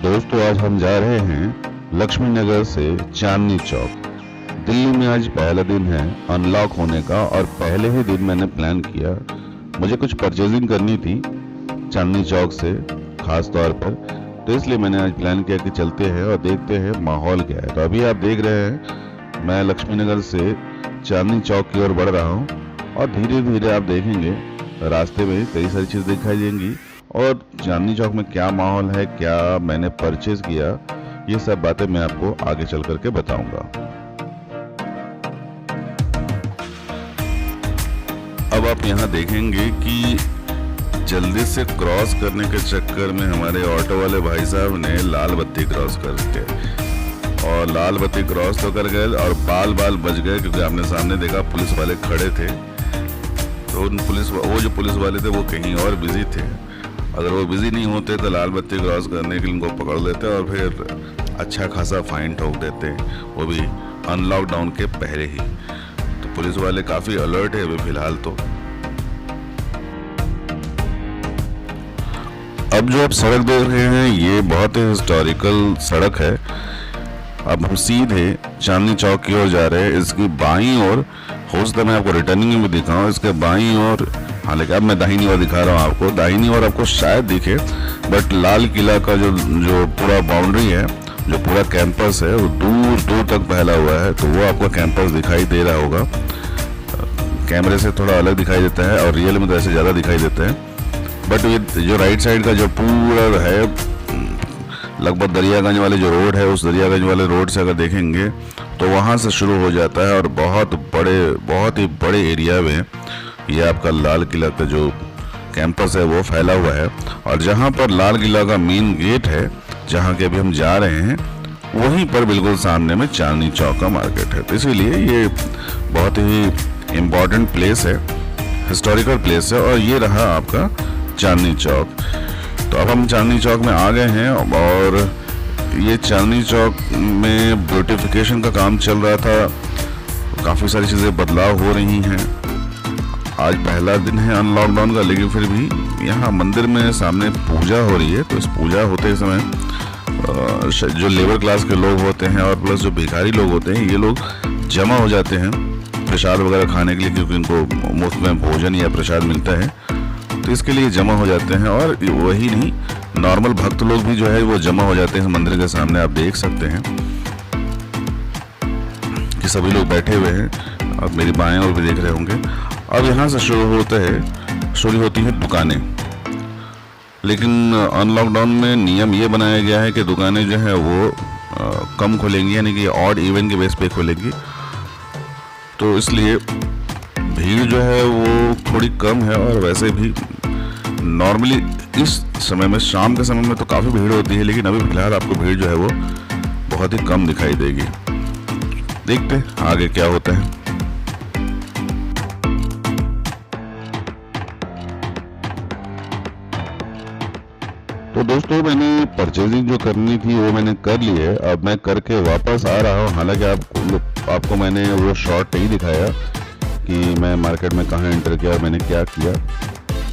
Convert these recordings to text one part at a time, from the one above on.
दोस्तों आज हम जा रहे हैं लक्ष्मी नगर से चांदनी चौक। दिल्ली में आज पहला दिन है अनलॉक होने का और पहले ही दिन मैंने प्लान किया, मुझे कुछ परचेजिंग करनी थी चांदनी चौक से खास तौर पर, तो इसलिए मैंने आज प्लान किया कि चलते हैं और देखते हैं माहौल क्या है। तो अभी आप देख रहे हैं मैं लक्ष्मी नगर से चांदनी चौक की ओर बढ़ रहा हूँ और धीरे धीरे आप देखेंगे रास्ते में कई सारी चीज़ दिखाई देंगी और चांदनी चौक में क्या माहौल है, क्या मैंने परचेज किया, ये सब बातें मैं आपको आगे चल करके बताऊंगा। अब आप यहाँ देखेंगे कि जल्दी से क्रॉस करने के चक्कर में हमारे ऑटो वाले भाई साहब ने लाल बत्ती क्रॉस कर के और लाल बत्ती क्रॉस तो कर गए और बाल बच गए, क्योंकि आपने सामने देखा पुलिस वाले खड़े थे। तो वो जो पुलिस वाले थे वो कहीं और बिजी थे। अगर वो बिजी नहीं होते तो लाल बत्ती क्रॉस करने के लिए उनको पकड़ लेते और फिर अच्छा खासा फाइन ठोक देते, वो भी अनलॉक डाउन के पहले ही। तो पुलिस वाले काफ़ी अलर्ट है अभी फिलहाल। तो अब जो आप सड़क देख रहे हैं ये बहुत ही हिस्टोरिकल सड़क है। अब हम सीधे चांदनी चौक की ओर जा रहे हैं। इसकी बाईं ओर हो सकता है मैं आपको रिटर्निंग में भी दिखाऊं, इसके बाईं ओर, हालांकि अब मैं दाहिनी ओर दिखा रहा हूँ आपको, दाहिनी ओर आपको शायद दिखे, बट लाल किला का जो पूरा बाउंड्री है, जो पूरा कैंपस है वो दूर दूर तक फैला हुआ है। तो वो आपको कैंपस दिखाई दे रहा होगा, कैमरे से थोड़ा अलग दिखाई देता है और रियल में तो ऐसे ज़्यादा दिखाई देता है। बट ये जो राइट साइड का जो पूरा है लगभग दरियागंज वाले जो रोड है, उस दरियागंज वाले रोड से अगर देखेंगे तो वहाँ से शुरू हो जाता है और बहुत ही बड़े एरिया में ये आपका लाल किला का जो कैंपस है वो फैला हुआ है। और जहाँ पर लाल किला का मेन गेट है, जहाँ के अभी हम जा रहे हैं, वहीं पर बिल्कुल सामने में चांदनी चौक का मार्केट है। तो इसीलिए ये बहुत ही इम्पोर्टेंट प्लेस है, हिस्टोरिकल प्लेस है। और ये रहा आपका चांदनी चौक। तो अब हम चांदनी चौक में आ गए हैं और ये चांदनी चौक में ब्यूटिफिकेशन का काम चल रहा था, काफ़ी सारी चीज़ें बदलाव हो रही हैं। आज पहला दिन है अनलॉकडाउन का, लेकिन फिर भी यहाँ मंदिर में सामने पूजा हो रही है। तो इस पूजा होते समय जो लेबर क्लास के लोग होते हैं और प्लस जो भिखारी लोग होते हैं, ये लोग जमा हो जाते हैं प्रसाद वगैरह खाने के लिए, क्योंकि इनको मुफ्त में भोजन या प्रसाद मिलता है। तो इसके लिए जमा हो जाते हैं और वही नहीं, नॉर्मल भक्त लोग भी जो है वो जमा हो जाते हैं मंदिर के सामने। आप देख सकते हैं कि सभी लोग बैठे हुए हैं, आप मेरी बाएं ओर भी देख रहे होंगे। अब यहाँ से शुरू होती हैं दुकानें। लेकिन अनलॉकडाउन में नियम ये बनाया गया है कि दुकानें जो है वो कम खुलेंगी, यानी कि ऑड इवन के बेस पे खुलेंगी। तो इसलिए भीड़ जो है वो थोड़ी कम है। और वैसे भी नॉर्मली इस समय में, शाम के समय में तो काफ़ी भीड़ होती है, लेकिन अभी फिलहाल आपको भीड़ जो है वो बहुत ही कम दिखाई देगी। देखते हैं आगे क्या होता है। तो दोस्तों मैंने परचेजिंग जो करनी थी वो मैंने कर ली है। अब मैं करके वापस आ रहा हूँ। हालांकि आपको मैंने वो शॉट नहीं दिखाया कि मैं मार्केट में कहाँ एंटर किया और मैंने क्या किया,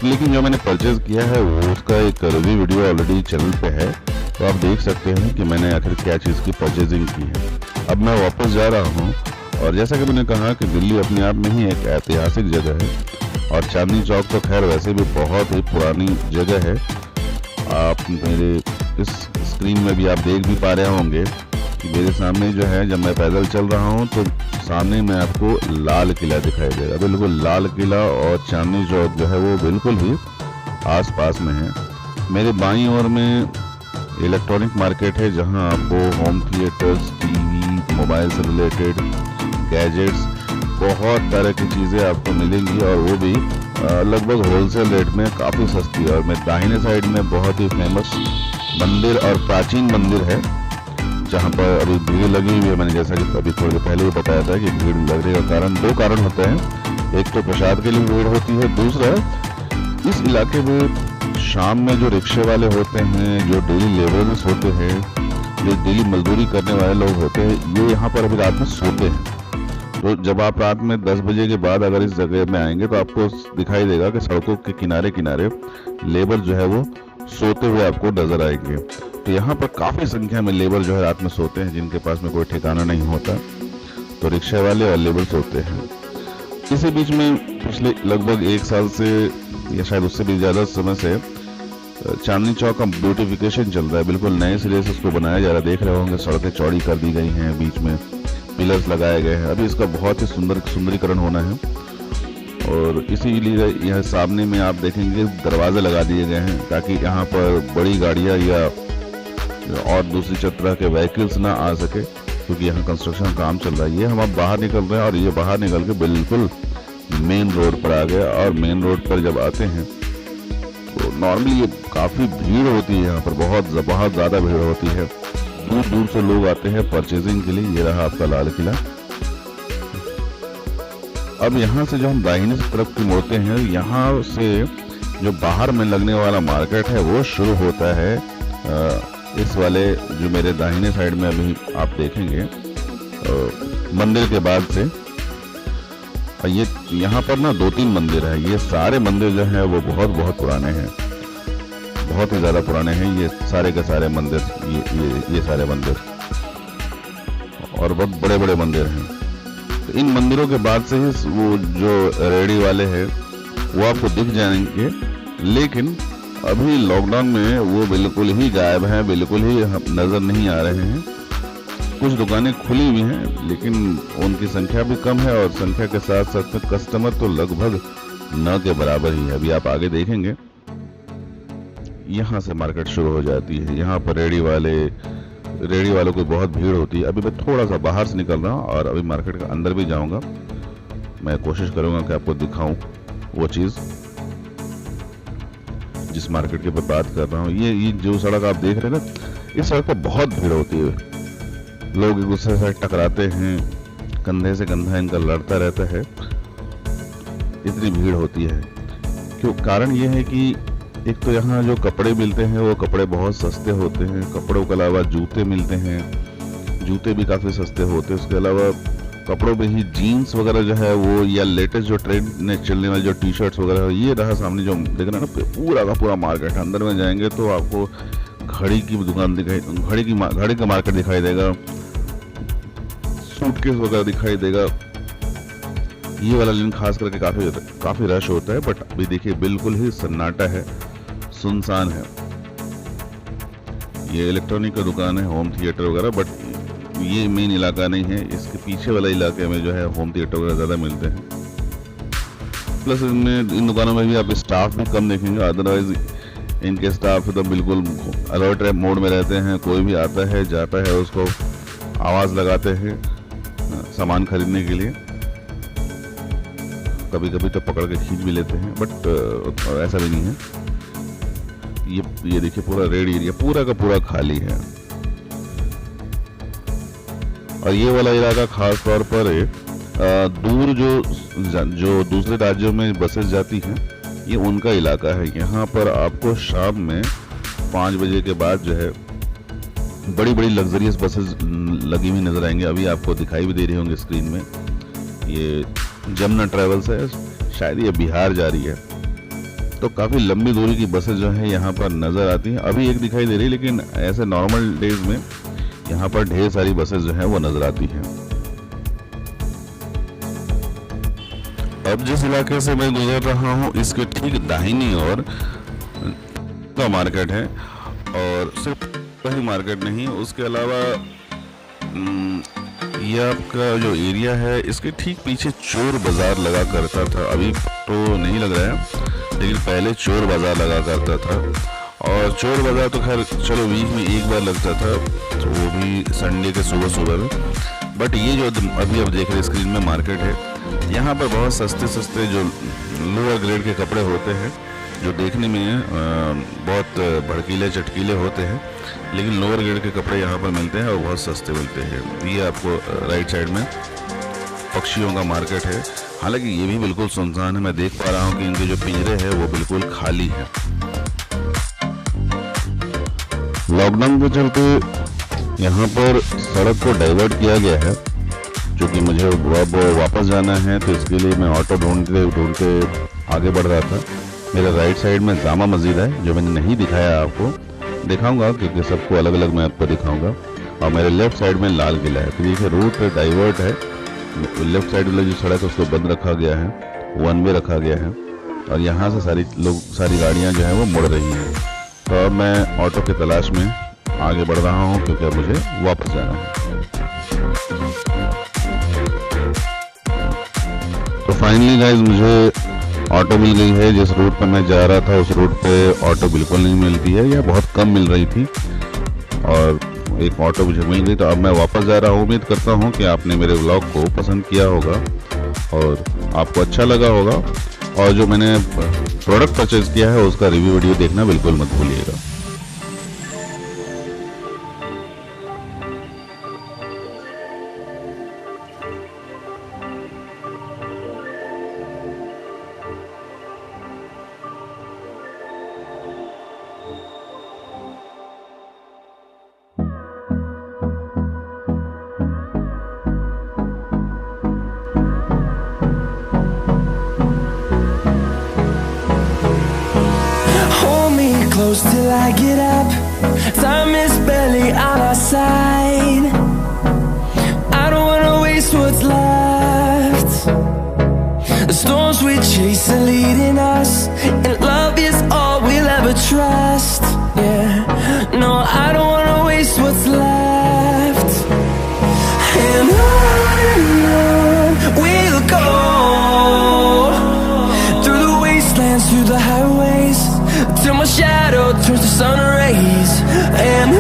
लेकिन जो मैंने परचेज किया है वो उसका एक रिव्यू वीडियो ऑलरेडी चैनल पे है। तो आप देख सकते हैं कि मैंने आखिर क्या चीज़ की परचेजिंग की है। अब मैं वापस जा रहा हूँ और जैसा कि मैंने कहा कि दिल्ली अपने आप में ही एक ऐतिहासिक जगह है और चांदनी चौक तो खैर वैसे भी बहुत ही पुरानी जगह है। आप मेरे इस स्क्रीन में भी आप देख भी पा रहे होंगे कि मेरे सामने जो है, जब मैं पैदल चल रहा हूँ तो सामने में आपको लाल किला दिखाई देगा। बिल्कुल लाल किला और चांदनी चौक जो है वो बिल्कुल ही आसपास में है। मेरे बाईं ओर में इलेक्ट्रॉनिक मार्केट है, जहां आपको होम थिएटर्स, टीवी, मोबाइल से रिलेटेड गैजेट्स, बहुत तरह की चीज़ें आपको मिलेंगी और वो भी लगभग होलसेल रेट में काफ़ी सस्ती। और मैं दाहिने साइड में बहुत ही फेमस मंदिर और प्राचीन मंदिर है, जहाँ पर अभी भीड़ लगी हुई है। मैंने जैसा कि अभी थोड़ी देर पहले ही बताया था कि भीड़ लगने का कारण, दो कारण होते हैं। एक तो प्रसाद के लिए भीड़ होती है, दूसरा इस इलाके में शाम में जो रिक्शे वाले होते हैं, जो डेली लेबरर्स होते हैं, जो डेली मजदूरी करने वाले लोग होते हैं, ये यहाँ पर अभी रात में सोते हैं। तो जब आप रात में 10 बजे के बाद अगर इस जगह में आएंगे तो आपको दिखाई देगा कि सड़कों के किनारे किनारे लेबर जो है वो सोते हुए आपको नजर आएंगे। तो यहाँ पर काफ़ी संख्या में लेबर जो है रात में सोते हैं, जिनके पास में कोई ठिकाना नहीं होता, तो रिक्शा वाले और लेबर सोते हैं। इसी बीच में पिछले लगभग 1 साल से या शायद उससे भी ज़्यादा समय से चांदनी चौक का ब्यूटिफिकेशन चल रहा है। बिल्कुल नए सिरे से उसको बनाया जा रहा है। देख रहे होंगे सड़कें चौड़ी कर दी गई हैं, बीच में पिलर्स लगाए गए हैं। अभी इसका बहुत ही सुंदरीकरण होना है और इसीलिए यह सामने में आप देखेंगे दरवाजे लगा दिए गए हैं ताकि यहाँ पर बड़ी गाड़ियाँ या और दूसरी तरह के व्हीकल्स ना आ सके, क्योंकि यहाँ कंस्ट्रक्शन काम चल रहा है। ये हम अब बाहर निकल रहे हैं और ये बाहर निकल के बिल्कुल मेन रोड पर आ गया। और मेन रोड पर जब आते हैं तो नॉर्मली ये काफ़ी भीड़ होती है, यहाँ पर बहुत ज़्यादा भीड़ होती है। दूर दूर से लोग आते हैं परचेजिंग के लिए। ये रहा आपका लाल किला। अब यहाँ से जो हम दाहिने तरफ की मुड़ते हैं, यहाँ से जो बाहर में लगने वाला मार्केट है वो शुरू होता है इस वाले जो मेरे दाहिने साइड में अभी आप देखेंगे मंदिर के बाद से। ये यहाँ पर ना 2-3 मंदिर है। ये सारे मंदिर जो हैं वो बहुत पुराने हैं, बहुत ही ज़्यादा पुराने हैं। ये सारे के सारे मंदिर, ये सारे मंदिर और बहुत बड़े बड़े मंदिर हैं। तो इन मंदिरों के बाद से ही वो जो रेडी वाले हैं वो आपको दिख जाएंगे, लेकिन अभी लॉकडाउन में वो बिल्कुल ही गायब हैं, बिल्कुल ही नज़र नहीं आ रहे हैं। कुछ दुकानें खुली हुई हैं लेकिन उनकी संख्या भी कम है और संख्या के साथ साथ में कस्टमर तो लगभग न के बराबर ही है। अभी आप आगे देखेंगे यहाँ से मार्केट शुरू हो जाती है। यहाँ पर रेडी वालों की बहुत भीड़ होती है। अभी मैं थोड़ा सा बाहर से निकल रहा हूँ और अभी मार्केट के अंदर भी जाऊँगा। मैं कोशिश करूँगा कि आपको दिखाऊँ वो चीज़ जिस मार्केट के ऊपर बात कर रहा हूँ। ये जो सड़क आप देख रहे हैं ना, इस सड़क पर बहुत भीड़ होती है। लोग एक दूसरे से टकराते हैं, कंधे से कंधा इनका लड़ता रहता है, इतनी भीड़ होती है। क्यों? कारण ये है कि एक तो यहाँ जो कपड़े मिलते हैं वो कपड़े बहुत सस्ते होते हैं। कपड़ों के अलावा जूते मिलते हैं, जूते भी काफ़ी सस्ते होते हैं। उसके अलावा कपड़ों में ही जीन्स वगैरह जो है वो, या लेटेस्ट जो ट्रेंड में चलने वाले जो टी शर्ट्स वगैरह, ये रहा सामने जो देख रहे हैं ना, पूरा का पूरा मार्केट। अंदर में जाएंगे तो आपको घड़ी की दुकान दिखाई, घड़ी का मार्केट दिखाई देगा, सूटकेस वगैरह दिखाई देगा। ये वाला दिन खास करके काफी रश होता है, बट अभी देखिए बिल्कुल ही सन्नाटा है, सुनसान है। ये इलेक्ट्रॉनिक का दुकान है, होम थिएटर वगैरह, बट ये मेन इलाका नहीं है। इसके पीछे वाला इलाके में जो है होम थिएटर वगैरह ज़्यादा मिलते हैं। प्लस इन दुकानों में भी आप स्टाफ भी कम देखेंगे, अदरवाइज इनके स्टाफ तो बिल्कुल अलर्ट मोड में रहते हैं। कोई भी आता है जाता है उसको आवाज़ लगाते हैं सामान खरीदने के लिए। कभी कभी तो पकड़ के खींच भी लेते हैं, बट ऐसा भी नहीं है। ये देखिए पूरा रेड एरिया पूरा का पूरा खाली है। और ये वाला इलाका खास तौर पर दूर जो दूसरे राज्यों में बसेस जाती हैं, ये उनका इलाका है। यहाँ पर आपको शाम में 5 बजे के बाद जो है बड़ी बड़ी लग्जरियस बसेस लगी हुई नजर आएंगे। अभी आपको दिखाई भी दे रही होंगी स्क्रीन में। ये जमुना ट्रेवल्स है, शायद ये बिहार जा रही है। तो काफ़ी लंबी दूरी की बसेस जो है यहाँ पर नज़र आती हैं। अभी एक दिखाई दे रही है, लेकिन ऐसे नॉर्मल डेज में यहाँ पर ढेर सारी बसेस जो है वो नज़र आती हैं। अब जिस इलाके से मैं गुजर रहा हूँ, इसके ठीक दाहिनी ओर का मार्केट है। और सिर्फ वही मार्केट नहीं, उसके अलावा ये आपका जो एरिया है, इसके ठीक पीछे चोर बाज़ार लगा करता था। अभी तो नहीं लग रहा है, लेकिन पहले चोर बाज़ार लगा करता था। और चोर बाज़ार तो खैर चलो वीक में एक बार लगता था, तो वो भी संडे के सुबह में। बट ये जो अभी आप देख रहे स्क्रीन में मार्केट है, यहाँ पर बहुत सस्ते जो लोअर ग्रेड के कपड़े होते हैं, जो देखने में बहुत भड़कीले चटकीले होते हैं, लेकिन लोअर ग्रेड के कपड़े यहाँ पर मिलते हैं और बहुत सस्ते मिलते हैं। ये आपको राइट साइड में पक्षियों का मार्केट है। हालांकि ये भी बिल्कुल सुनसान है। मैं देख पा रहा हूँ कि इनके जो पिंजरे हैं वो बिल्कुल खाली हैं। लॉकडाउन के चलते यहाँ पर सड़क को डाइवर्ट किया गया है, क्योंकि मुझे अब वापस जाना है, तो इसके लिए मैं ऑटो ढूंढते आगे बढ़ रहा था। मेरा राइट साइड में जामा मस्जिद है, जो मैंने नहीं दिखाया आपको। दिखाऊंगा क्योंकि सबको अलग अलग मैं आपको दिखाऊंगा। और मेरे लेफ्ट साइड में लाल किला है। तो देखिए रूट डाइवर्ट है, लेफ्ट साइड वाला जो सड़क है उसको बंद रखा गया है, वन वे रखा गया है और यहाँ से सारी गाड़ियाँ जो हैं वो मुड़ रही हैं। तो अब मैं ऑटो की तलाश में आगे बढ़ रहा हूँ क्योंकि अब मुझे वापस जाना है। तो फाइनली गाइस मुझे ऑटो मिल गई है। जिस रूट पर मैं जा रहा था उस रूट पे ऑटो बिल्कुल नहीं मिलती है या बहुत कम मिल रही थी, और एक ऑटो मुझे मिल गई। तो अब मैं वापस जा रहा हूँ। उम्मीद करता हूँ कि आपने मेरे व्लॉग को पसंद किया होगा और आपको अच्छा लगा होगा, और जो मैंने प्रोडक्ट परचेज किया है उसका रिव्यू वीडियो देखना बिल्कुल मत भूलिएगा। Close till I get up. Time is barely on our side. I don't wanna waste what's left. The storms we chase are leading us, and love is all we'll ever trust. Yeah, no, I don't wanna waste what's left. And on we'll go, through the wastelands, through the highways, till my shadow turns to sun rays. And